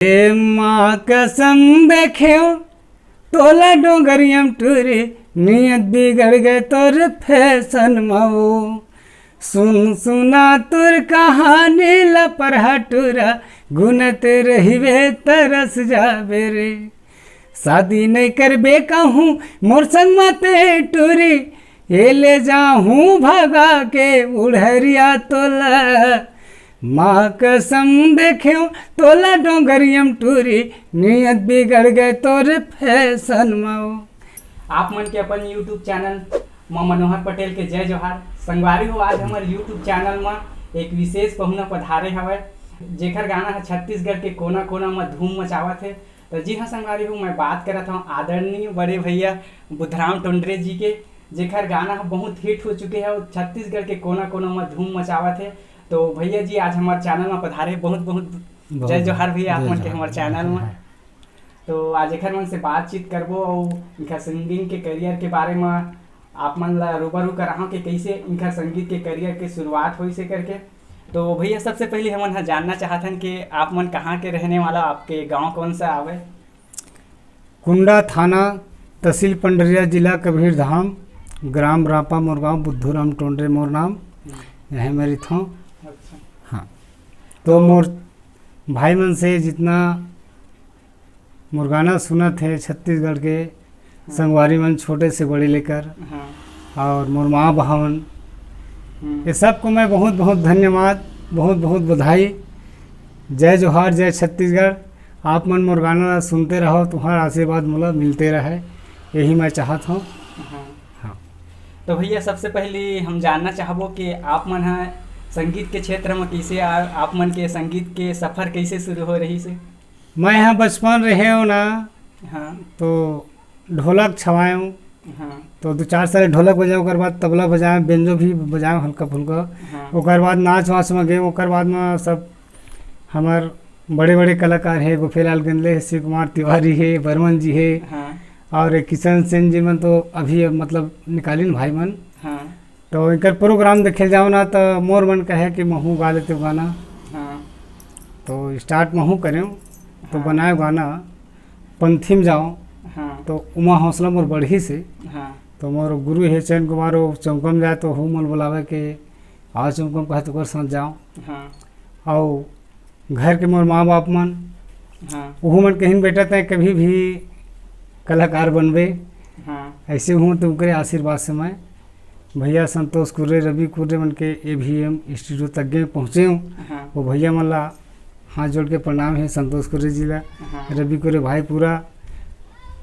ए माँ कसम देख्यो तोला डोंगरियम टूरी नियत बिगड़ गए तोर फैशन माओ सुन सुना तुर कहानी लपरहा टूरा गुनत रहिवे तरस जाबे रे शादी नहीं करबे कहूँ मोर संग माते टूरी ये ले जाऊँ भगा के उड़हरिया तोला माँ कसम देख्यो तोला डोंगरियम टूरी नियत बिगड़ गए तोर फैशन माओ। आप मन के अपन यूट्यूब चैनल मां मनोहर पटेल के जय जोहार। संगवारी हो आज हमारे यूट्यूब चैनल में एक विशेष पहुना पधारे हवे जेकर गाना है छत्तीसगढ़ के कोना कोना में धूम मचावत है। तो जी हाँ संगवारी हो, मैं बात करत हूँ आदरणीय बड़े भैया बुधराम टोंडरे जी के जेकर गाना बहुत हिट हो चुके हैं और छत्तीसगढ़ के कोना कोना में धूम मचावत है। तो भैया जी आज हमारे चैनल में पधारे, बहुत बहुत जय जोहार भैया आप मन के हमारे चैनल में। तो आज एक मन से बातचीत करबो और इनका सिंगिंग के करियर के बारे में आप मन ला रूबरू कराहो कि कैसे इनका संगीत के करियर के शुरुआत हुई से करके। तो भैया सबसे पहले हम जानना चाहते हैं कि आप मन कहाँ के रहने वाला, आपके गांव कौन सा आवे? कुंडा थाना तहसील पंडरिया जिला कबीर धाम ग्राम रापा मोरगांव बुद्धूराम टोंडरे मोर नाम यह मेरी थो। अच्छा हाँ, तो मोर भाई मन से जितना मुरगाना सुना थे छत्तीसगढ़ के संगवारी मन छोटे से बड़े लेकर और मोर माँ बहन ये सबको मैं बहुत बहुत धन्यवाद, बहुत बहुत बधाई। जय जोहार, जय छत्तीसगढ़। आप मन मोर गाना सुनते रहो, तुम्हारा आशीर्वाद मोला मिलते रहे, यही मैं चाहता हूँ। हाँ। तो भैया सबसे पहले हम जानना चाहबो कि आप मन है संगीत के क्षेत्र में कैसे आप मन के संगीत के सफ़र कैसे शुरू हो रही से? मैं यहाँ बचपन रहे हूँ ना। हाँ। तो ढोलक छवाए हूँ। हाँ। तो 2-4 साल ढोलक बजाए, ओकर बाद तबला बजाए, बेंजो भी बजाए हल्का फुल्का। हाँ। ओकर बाद नाच वाच में गए। ओकर बाद में सब हमार बड़े बड़े कलाकार है, गोपेलाल गंदले है, शिव कुमार तिवारी है, बर्मन जी है। हाँ। और किशन सेन जी मन तो अभी मतलब निकालिन भाई मन। हाँ। तो इनकर प्रोग्राम देखे जाओ ना तो मोर मन कहे कि महू गा लेते गाना। हाँ। तो स्टार्ट महू करें तो हाँ। बनाए गाना पंथी में जाओ। हाँ। तो उमा हौसला मोर बढ़ी से। हाँ। तो मोर गुरु है चैन कुमार वो चौकम जाए तो हूँ मन बुलावे के आओ चौकम कहे तो साथ जाओ। हाँ। और घर के मोर माँ बाप मन हाँ। वह मन कहीं बेटा तय कभी भी कलाकार बनबे। हाँ। ऐसे हूँ तो उनके आशीर्वाद से मैं भैया संतोष कुर्रे, रवि कुर्रे मन के AVM इंस्टीट्यूट तक गए पहुँचे हूँ। हाँ। वो भैया मन ला हाथ जोड़ के प्रणाम है, संतोष कुर्रे जी ला, हाँ। रवि कुर्रे भाई पूरा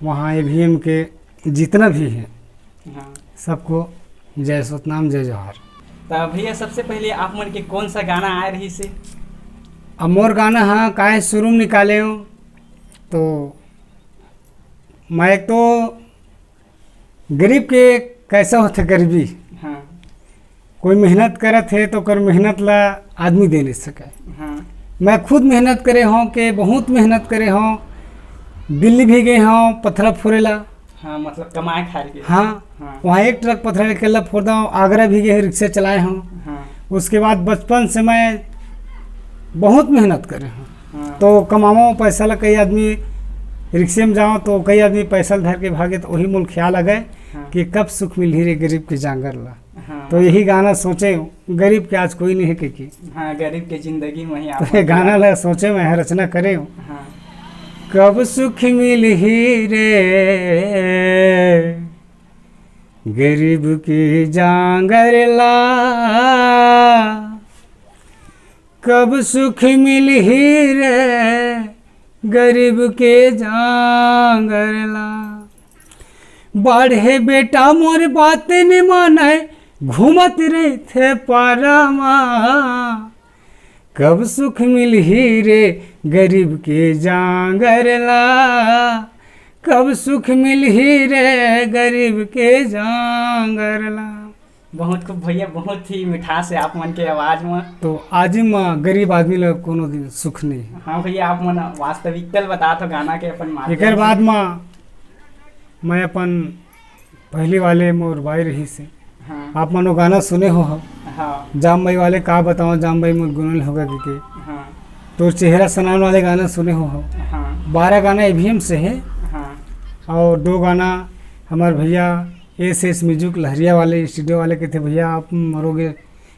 वहाँ AVM के जितना भी है हाँ। सबको जय सतनाम, जय जोहार। तो भैया सबसे पहले आप मन के कौन सा गाना आए रही से? अब मोर गाना हाँ काहे शुरू में निकाले हूँ तो मैं तो गरीब के कैसा होते गरीबी। हाँ। कोई मेहनत करत है तो कर मेहनत ला आदमी दे नहीं सके। हाँ। मैं खुद मेहनत करे हूँ कि बहुत मेहनत करे हूँ, दिल्ली भी गए हूँ पत्थर फोड़ेला। हाँ मतलब कमाए खाए के। हाँ, हाँ। वहाँ 1 ट्रक पत्थर अकेला फोड़ता हूँ। आगरा भी गए, रिक्शा चलाए हूँ। हाँ। उसके बाद बचपन से मैं बहुत मेहनत करे हूँ। हाँ। तो कमाओ पैसा ला, कई आदमी रिक्शे में जाओ तो कई आदमी पैसा धर के भागे, तो वही मूल ख्याल आ गए हाँ। कि कब सुख मिल ही रे गरीब के जांगर ला। हाँ। तो यही गाना सोचे, गरीब के आज कोई नहीं है कि हाँ गरीब के जिंदगी में ही तो ये गाना ला सोचे मैं रचना करे। हाँ। कब सुख मिल ही रे गरीब की जांगर ला, कब सुख मिल ही रे गरीब के जांगर ला। बढ़े बेटा मोर बात न माने, घूमत रहे थे पारामा, कब सुख मिल ही रे गरीब के जांगर ला, कब सुख मिल ही रे गरीब के जांगर ला। बहुत खूब भैया, बहुत ही मिठास है आप मन के आवाज में। तो आज में गरीब आदमी लोग कोनो दिन सुख नहीं है। हाँ भैया, आप मन वास्तविकता बता तो गाना के अपन माध्यम एक बाद में मैं अपन पहली वाले मोर बाई रही से। हाँ। आप मनो गाना सुने हो। हाँ। जाम भाई वाले का बताओ, जाम भाई मोर गुनल होगा कि हाँ। तो चेहरा सनान वाले गाना सुने हो। हाँ 12 गाना EVM से है हाँ और 2 गाना हमारे भैया एस म्यूजिक लहरिया वाले स्टूडियो वाले के थे। भैया आप मरोगे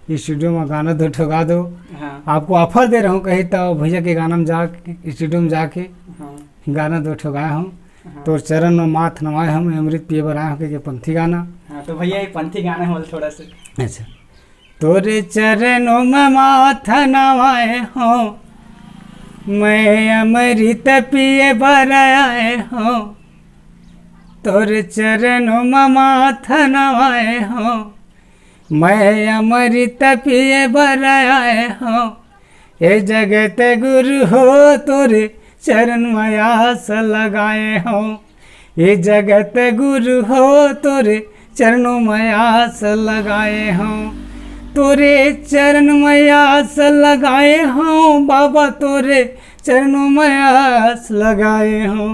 स्टूडियो में गाना 2 ठोका दो, हाँ आपको ऑफर दे रहा हूँ कहीं तो भैया के गाना में जा स्टूडियो में जाके हाँ गाना 2 ठोकाए हूँ। हाँ। तो चरण में माथ नवाए हम अमृत पिए बनाए हो के पंथी गाना। हाँ तो भैया ये पंथी गाना बोल थोड़ा सा। अच्छा तोरे चरणों में माथा नवाए हो, मैं अमृत पिए बनाए हो, तोरे चरणों में माथा नवाए हो, मैं अमृत पिए बनाए हो, ये जगत गुरु हो तोरे चरण में आस लगाए हो, ये जगत गुरु हो तोरे चरणों में आस लगाए हो, तोरे चरण में आस लगाए हो बाबा, तोरे चरणों में आस लगाए हो,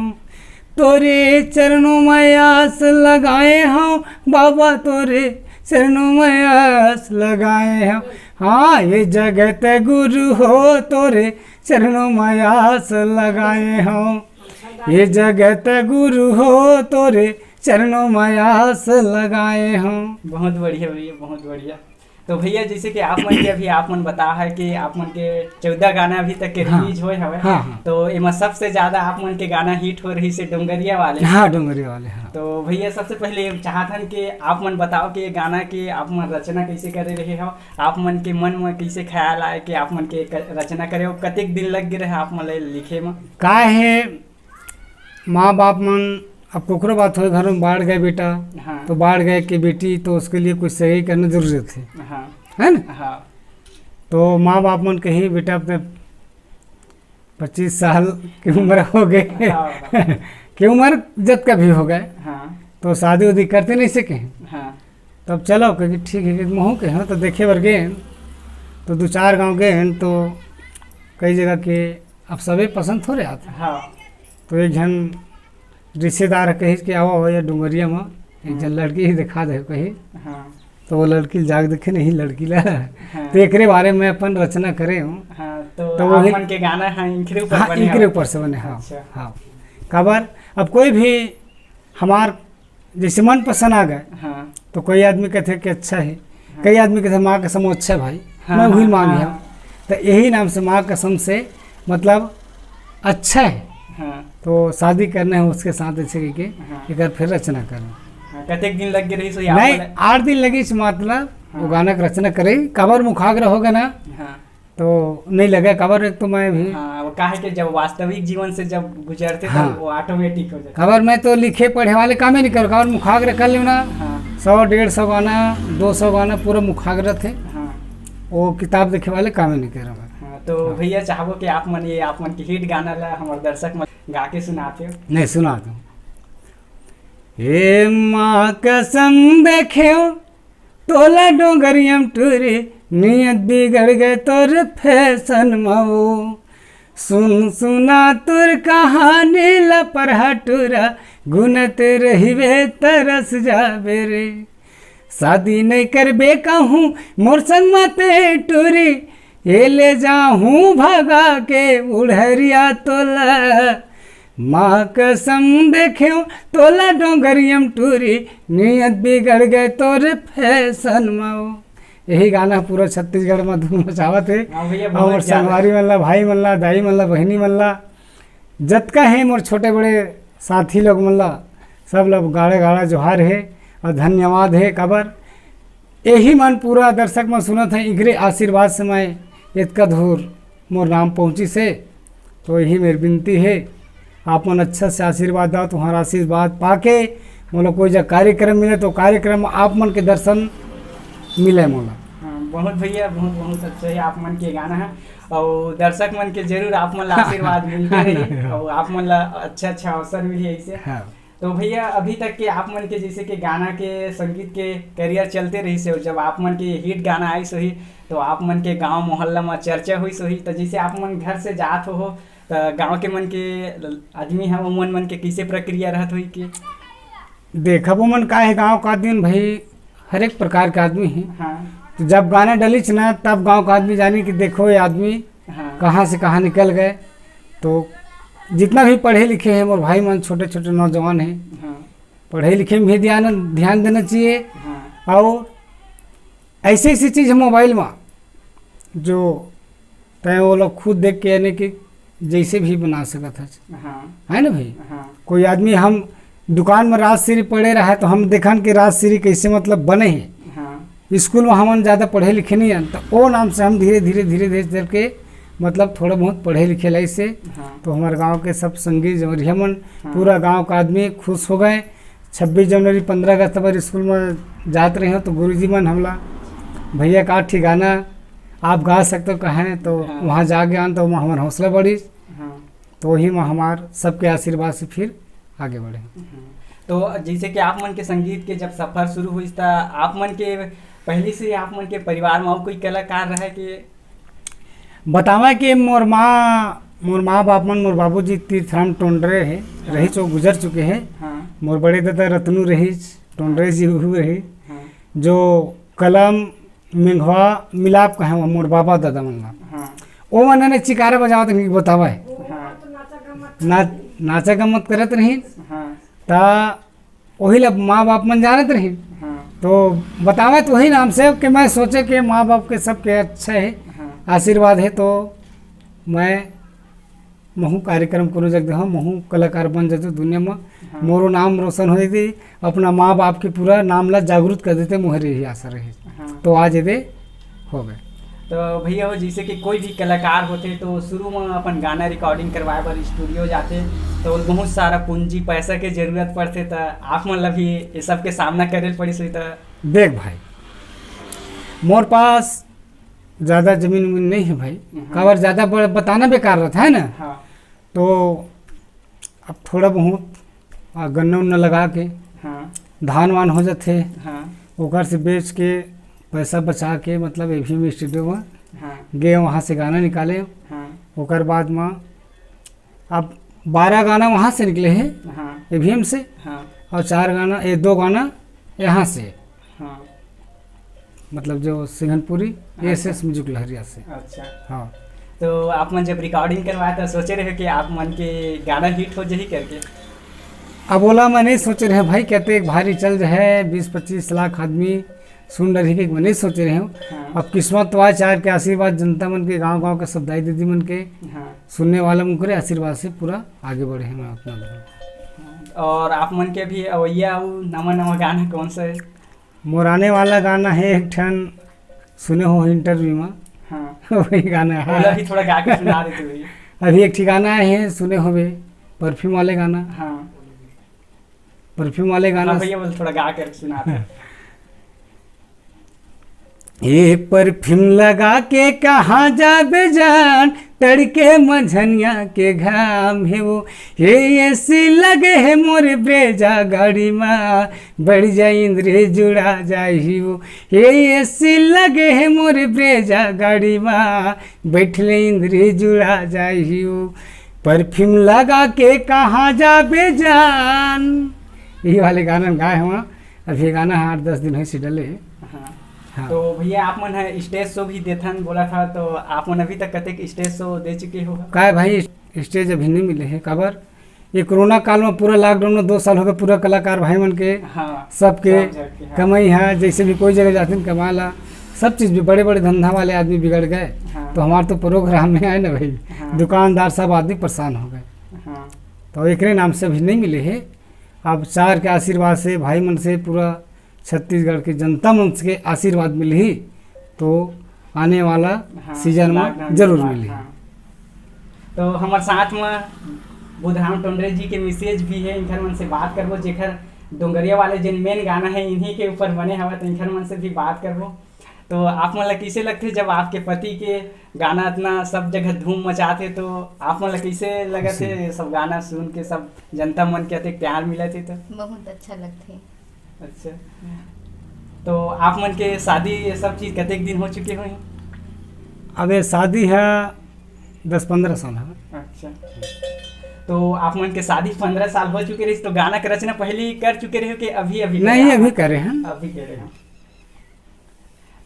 तोरे चरणों में आस लगाए हो बाबा, तोरे चरणों में आस लगाए हो। हाँ ये जगत गुरु हो तोरे चरणों में आस लगाए हो, ये जगत गुरु हो तोरे चरणों में आस लगाए हो। बहुत बढ़िया भैया, बहुत बढ़िया। तो भैया जैसे कि आप मन के अभी आप मन बता है कि आप मन के 14 गाना अभी तक के रिलीज होए हवे। हाँ। तो इमा सबसे ज्यादा आप मन के गाना हिट हो रही से डोंगरिया वाले। हाँ डोंगरिया वाले। हाँ तो भैया सबसे पहले चाहतन कि आप मन बताओ कि ये गाना की आप मन रचना कैसे करे रहे हो, आप मन के मन में कैसे ख्याल आए कि आप मन के रचना करे हो, कतेक दिन लग गए रहे आप मन लिखे में? का है माँ बाप मन अब कुकरो बात हो घर में बाढ़ गए बेटा। हाँ तो बाढ़ गए कि बेटी तो उसके लिए कुछ सही करना जरूरत है। हाँ है ना। हाँ तो माँ बाप मन कहीं बेटा अपने 25 साल की उम्र हो गए हाँ की उम्र जब का भी हो गए, हाँ तो शादी उदी करते नहीं सके। हाँ तब चलो कहीं ठीक है महू के हैं तो देखे बर गए, तो 2-4 गांव गए तो कई जगह के अब सभी पसंद थोड़े आते। हाँ तो एक जन रिश्तेदार कही कि आओ हो या डुंगरिया में एक जन लड़की ही दिखा दे कही। हाँ तो वो लड़की जाग देखे नहीं लड़की ला। हाँ। तो एक बारे में अपन रचना करे हूँ। हाँ तो तो आप वही- मन के गाना है इनके ऊपर हाँ बने इनके हो। ऊपर से बने। हाँ अच्छा। हाँ खबर अब कोई भी हमार जैसे मन पसंद आ गए हाँ तो कोई आदमी कहते कि अच्छा है, कई आदमी कहते माँ कसम अच्छा है भाई। हाँ, मैं वही हाँ, मांग हाँ। गया। तो यही नाम से माँ कसम से मतलब अच्छा है। हाँ तो शादी करना है उसके साथ ऐसे करके हाँ। एक बार फिर रचना करना। हाँ, कतेक दिन लग गए रही सो नहीं 8 दिन लगी इस मतलब वो हाँ। गाना की रचना करे। कबर मुखाग्र होगा ना हाँ तो नहीं लगे कबर। एक तो मैं भी हाँ वो कहा है कि जब वास्तविक जीवन से जब गुजरते हाँ। तो वो ऑटोमेटिक हो जाता। खबर में तो लिखे पढ़े वाले काम ही नहीं करो। खबर मुखाग्र कर लो ना, हाँ 100-150 गाना 200 गाना पूरा मुखाग्र थे। हाँ वो किताब देखे वाले काम ही नहीं कर रहा। हाँ तो भैया चाहबो कि आप मन ये आप मन की हिट गाना ला हमारे दर्शक मन गा के सुनाते हो। नहीं सुना दो। हे माँ कसम देखे तोला डोंगरियम टूरे नियत बिगड़ गए तोर फैशन मऊ, सुन सुना तुर कहानी लपर हटूरा गुनत रहिबे तरस जाबे रे, शादी नहीं करबे कहूँ मोर संग मते टूरी, ये ले जाऊँ भगा के उड़हरिया तोला, माँ कसम देखे तोला डोंगरियम टूरी नियत बिगड़ गए तोर फैशन मऊ। यही गाना पूरा छत्तीसगढ़ में धूम मचावत है। हाँ भैया और बहुत ज्यादा। संगवारी मल्ला भाई मल्ला दाई मल्ला बहनी मल्ला जतका है मोर छोटे बड़े साथी लोग मल्ला सब लोग गाड़े गाड़ा जोहार है और धन्यवाद है। खबर यही मन पूरा दर्शक में सुनत है। इगरे आशीर्वाद से मैं इतका दूर मोर नाम पहुँची से, तो यही मेरी विनती है आप मन अच्छा से आशीर्वाद दो। तुम्हारा आशीर्वाद पाके मोला कोई जब कार्यक्रम मिले तो कार्यक्रम में आप मन के दर्शन मिले मोला। हाँ, बहुत भैया बहुत बहुत अच्छा है आप मन के गाना है और दर्शक मन के जरूर आप मन ला आशीर्वाद मिलते रही और आप मन ला अच्छा अच्छा अवसर मिली ऐसे। हाँ तो भैया अभी तक के आप मन के जैसे कि गाना के संगीत के करियर चलते रही से, जब आप मन के हिट गाना आई सोही तो आप मन के गांव मोहल्ला में चर्चा हुई सोही, तो जैसे आप मन घर से जात हो तो गांव के मन के आदमी है वो मन के कैसे प्रक्रिया रहत हुई कि देखा वो मन का है गाँव का आदमी भाई हर एक प्रकार के आदमी है। हाँ तो जब गाना डलिच ना तब गांव का आदमी जाने कि देखो ये आदमी हाँ कहाँ से कहाँ निकल गए। तो जितना भी पढ़े लिखे हैं मोर भाई मन, छोटे छोटे नौजवान हैं, हाँ पढ़े लिखे में भी ध्यान देना चाहिए। हाँ और ऐसी ऐसी चीज़ है मोबाइल में जो तय वो लोग खुद देख के यानी कि जैसे भी बना सकता है ना भाई। हाँ कोई आदमी हम दुकान में राजश्री पढ़े रहा है तो हम देखन कि राजश्री कैसे मतलब बने हैं। हाँ स्कूल में हम ज़्यादा पढ़े लिखे नहीं हैं, तो वो नाम से हम धीरे धीरे चल के मतलब थोड़ा बहुत पढ़े लिखे लाई से। हाँ तो हमारे गांव के सब संगी जवरिया मन, हाँ। पूरा गांव का आदमी खुश हो गए। 26 जनवरी 15 अगस्त पर स्कूल में जाते रहे हो तो गुरुजी मन हमला भैया का ठिकाना आप गा सकते हो कहें, तो हाँ। वहाँ जा गया तो वहाँ हमारा हौसला बढ़ी। हाँ तो वही में हमार सबके आशीर्वाद से फिर आगे बढ़े। तो जैसे कि आप मन के संगीत के जब सफर शुरू हुई था, आप मन के पहले से आप मन के परिवार में और कोई कलाकार रहे कि बतावा कि मोर माँ बाप मन, मोर बाबूजी तीर्थराम टोंडरे है रही जो गुजर चुके हैं। हाँ मोर बड़े दादा रत्नू रही टोंडरे जी हुए रही, हाँ जो कलम मेघवा मिलाप कहे मोर बाबा दादा मन ला हाँ ओ मन ने चिकारा बजावत नहीं बतावा है हाँ नाचा गमत करत रही। हाँ ता वही ला माँ बाप मन जानत रही, हाँ तो बतावा तो वही नाम से कि मैं सोचे कि माँ बाप के सबके अच्छा है हाँ आशीर्वाद है, तो मैं महू कार्यक्रम करो जग हाँ महू कलाकार बन जाते दुनिया में। हाँ। मोरो नाम रोशन हो जाती, अपना माँ बाप के पूरा नाम ला जागरूक कर देते, मोहरे ही आशा रही। हाँ। तो आज ये हो गए। तो भैया हो जैसे कि कोई भी कलाकार होते तो शुरू में अपन गाना रिकॉर्डिंग करवाए बर स्टूडियो जाते तो बहुत सारा पूंजी पैसा के जरूरत पड़ते, तो आप मतलब भी ये सब के सामना करे पड़ी सही। तो देख भाई मोर पास ज़्यादा जमीन उमीन नहीं है भाई, काबर ज़्यादा बताना बेकार रहता है ना। हाँ तो अब थोड़ा बहुत गन्ना उन्ना लगा के हाँ धान वान हो जाते, हाँ ओकर से बेच के पैसा बचा के मतलब एवीएम स्टूडियो में हाँ गए, वहाँ से गाना निकाले। हाँ ओकर बाद में अब 12 गाना वहाँ से निकले हैं हाँ एवीएम से, हाँ और 2 गाना यहाँ से, हाँ मतलब जो सिंघनपुरी एसएस म्यूजिक लहरिया से। अच्छा। हाँ तो आप मन जब रिकॉर्डिंग करवाया था सोचे रहे कि आप मन के गाना हिट हो जाही करके? अब बोला मैं नहीं सोच रहे भाई, कहते एक भारी चल रहे 20-25 लाख आदमी सुन रही के, मैं नहीं सोच रहे हूँ। हाँ अब किस्मत तो आज चार के आशीर्वाद जनता मन के गांव के सब दाई दीदी मन के हाँ सुनने वाला मन करे आशीर्वाद से पूरा आगे बढ़े हैं। मैं अपना और आप मन के भी अवैया नवा गाना कौन सा है? मोराने वाला गाना है एक ठन सुने हो इंटरव्यू में, हाँ वही गाना बोला है। भी थोड़ा गा के सुना देते भैया। अभी एक ठिकाना है सुने हो परफ्यूम वाले गाना, हाँ परफ्यूम वाले गाना। हाँ भैया बोल थोड़ा गा कर सुना दे। ये परफ्यूम लगा के कहाँ जाबे जान, तड़के मंझनिया के घाम है वो, ये ऐसी लगे है मोरे ब्रेजा गाड़ी में, बढ़ जाए इंद्रे जुड़ा जाही वो, ये ऐसी लगे है मोरे ब्रेजा गाड़ी में, बैठले इंद्रे जुड़ा जाही वो, परफ्यूम लगा के कहाँ जाबे जान। यही वाले गाना गाए हुआ। अभी गाना 8-10 दिन है डले। हाँ हाँ। तो भैया आप मन है स्टेज शो भी देथन बोला था, तो आप मन अभी तक कतेक स्टेज शो दे चुके हो? काय भाई स्टेज अभी नहीं मिले हैं, काबर ये कोरोना काल में पूरा लॉकडाउन में 2 साल हो गए, पूरा कलाकार भाई मन के हाँ सबके सब जगह के, हाँ। कमाई है, जैसे भी कोई जगह जाते हैं कमाला, सब चीज़ भी बड़े बड़े धंधा वाले आदमी बिगड़ गए। हाँ। तो हमारे तो प्रोग्राम में आए ना भाई, हाँ। दुकानदार सब आदमी परेशान हो गए। हाँ तो एक नाम से अभी नहीं मिले हैं। अब चार के आशीर्वाद से भाई मन से पूरा छत्तीसगढ़ के जनता मन के आशीर्वाद मिली तो आने वाला हाँ, सीजन में लॉकडाउन जरूर के बाद, मिली। हाँ। तो हमारे साथ में बुधराम टोंडरे जी के मैसेज भी है, इनकर मन से बात करबो, जेखर डोंगरिया वाले जिन मेन गाना है इन्हीं के ऊपर बने हवा, तो इनकर मन से भी बात करबो। तो आप मन ला कैसे लगते जब आपके पति के गाना इतना सब जगह धूम मचाते, तो आप मन ला कैसे लगे थे सब गाना सुन के, सब जनता मन के प्यार मिले थे? तो बहुत अच्छा लगते। अच्छा, तो आप मन के शादी ये सब चीज़ कतेक दिन हो चुके हो? अब ये शादी है 10-15 साल है। अच्छा, तो आप मन के शादी 15 साल हो चुके रही, तो गाना के रचना पहले ही कर चुके रहे हो कि अभी अभी नहीं अभी करे हैं। अभी करे हैं।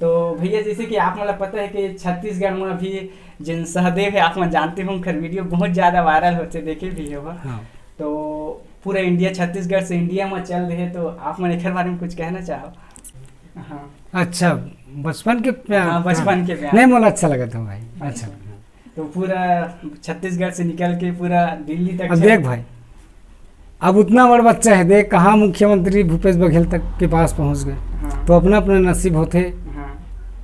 तो भैया जैसे कि आप मतलब पता है कि छत्तीसगढ़ में अभी जिन सहदेव है आप मन जानते हो, उनकर वीडियो बहुत ज़्यादा वायरल होते देखे भी हो। हाँ। तो पूरा इंडिया छत्तीसगढ़ से इंडिया में चल रहे, तो आप मन एक बारे में कुछ कहना चाहो? हाँ अच्छा, बचपन के प्यार। हाँ, बचपन के प्यार। नहीं, मोला अच्छा लगा था भाई। अच्छा, तो पूरा छत्तीसगढ़ से निकल के पूरा दिल्ली तक अब देख भाई, अब उतना बड़ा बच्चा है, देख कहाँ मुख्यमंत्री भूपेश बघेल तक के पास पहुँच गए। हाँ तो अपना अपना नसीब होते। हाँ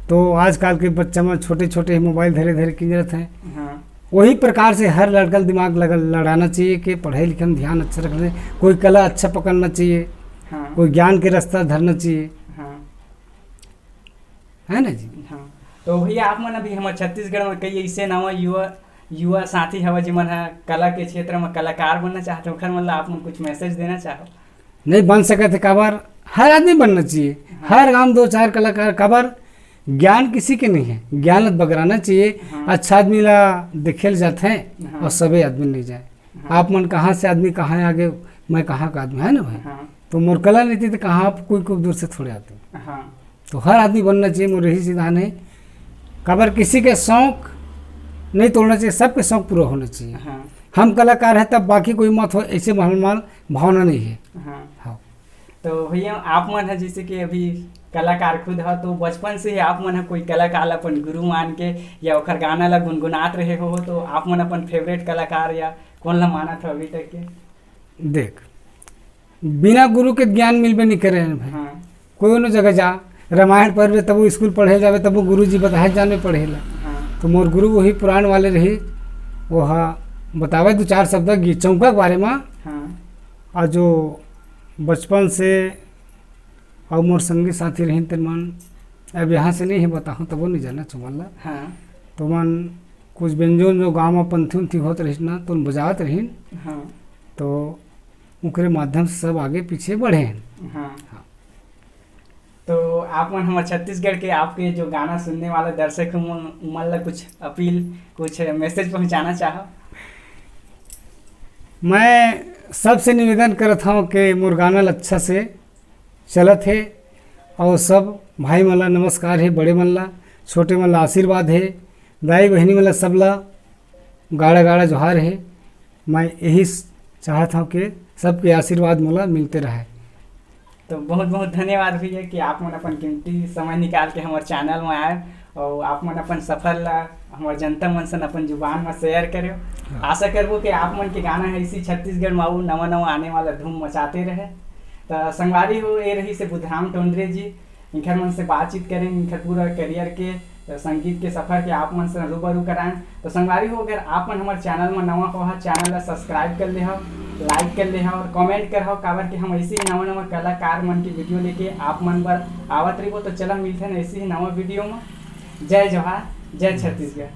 तो आजकल के बच्चा में छोटे छोटे मोबाइल धीरे धीरे की जरूरत है। हाँ वही प्रकार से हर लड़का दिमाग लड़ाना चाहिए कि पढ़ाई लिखाई में ध्यान अच्छा रखना चाहिए, कोई कला अच्छा पकड़ना चाहिए, हाँ कोई ज्ञान के रास्ता धरना चाहिए, हाँ है ना जी। हाँ। तो भैया आप मन अभी हमारे छत्तीसगढ़ में कई ऐसे नवा युवा साथी हवा जिमन है कला के क्षेत्र में कलाकार बनना चाहते हो, मतलब आप मन कुछ मैसेज देना चाहो? नहीं बन सके थे काबार, हर आदमी बनना चाहिए। हर गांव 2-4 कलाकार काबार, ज्ञान किसी के नहीं है, ज्ञान बगराना चाहिए। हाँ। अच्छा आदमी ला देखेल जाते हैं हाँ। और सभी आदमी नहीं जाए। हाँ। आप मन कहाँ से आदमी कहाँ है आगे, मैं कहाँ का आदमी, है ना भाई। हाँ तो मोर कला नहीं थी तो कहाँ आप कोई दूर से थोड़े आते। हाँ तो हर आदमी बनना चाहिए, मोर यही सिद्धांत है। काबर किसी के शौक नहीं तोड़ना चाहिए, सबके शौक पूरा होना चाहिए। हाँ हम कलाकार हैं तब बाकी कोई मत हो, ऐसे भावना नहीं है। हाँ। हाँ। तो भैया आप मन है जैसे कि अभी कलाकार खुद है, तो बचपन से ही आप मन है कोई कलाकार अपन गुरु मान के या ओखर गाना ला गुनगुनात रहे हो, तो आप मन अपन फेवरेट कलाकार या कौन ला माना था अभी तक के? देख, बिना गुरु के ज्ञान मिलबे नहीं करे भाई। हाँ कोई न जगह जा, रामायण पढ़बे तब वो स्कूल पढ़े जावे, तब वो गुरु जी बताए जाने पढ़ेला। हाँ तो मोर गुरु वही पुराण वाले रही, वो हाँ बतावे 2-4 शब्द गीत चौका के बारे में। हाँ और जो बचपन से और मोर संगी साथी रही तेन मन, अब यहाँ से नहीं है बताऊँ तब वो नहीं जाना चुमल्ला। हाँ तो मन कुछ व्यंजन जो गाँव में पंथी उन्थी होत रही ना, तो बजावत रही, हाँ तो उनके माध्यम से सब आगे पीछे बढ़े हैं। हाँ। तो आप मन हमारे छत्तीसगढ़ के आपके जो गाना सुनने वाले दर्शक मन ला कुछ अपील, कुछ मैसेज पहुंचाना चाहो? मैं सबसे निवेदन करत हूँ कि मोर गाना अच्छा से चलत है, और सब भाई मन ला नमस्कार है, बड़े मन ला छोटे मन ला आशीर्वाद है, दाई बहनी मन ला सब ला गाड़ा गाड़ा जोहार है। मैं यही चाहता हूँ कि सबके आशीर्वाद मोला मिलते रहे। तो बहुत बहुत धन्यवाद भैया कि आप मन अपन कीमती समय निकाल के हमारे चैनल में आए, और आप मन अपन सफर ला हमारे जनता मन से अपन जुबान में शेयर करो। आशा करबो कि आप मन के गाना है इसी छत्तीसगढ़ में आऊ नवा नवा आने वाला धूम मचाते रहे। तो संगवारी हो ये रही से बुधराम टोंडरे जी, इनकर मन से बातचीत करें, इनकर पूरा करियर के संगीत के सफर के आप मन से रूबरू कराएं। तो संगवारी हो, अगर आप मन हमारे चैनल में नवा हो, चैनल ला सब्सक्राइब कर ले हो, लाइक कर ले हो और कमेंट कर हो, काबर कि हम ऐसे ही नवा नवा कलाकार मन की वीडियो लेके आप मन पर आवत रही। तो चला मिलते हैं ऐसे ही नवा वीडियो में। जय जोहार, जय छत्तीसगढ़।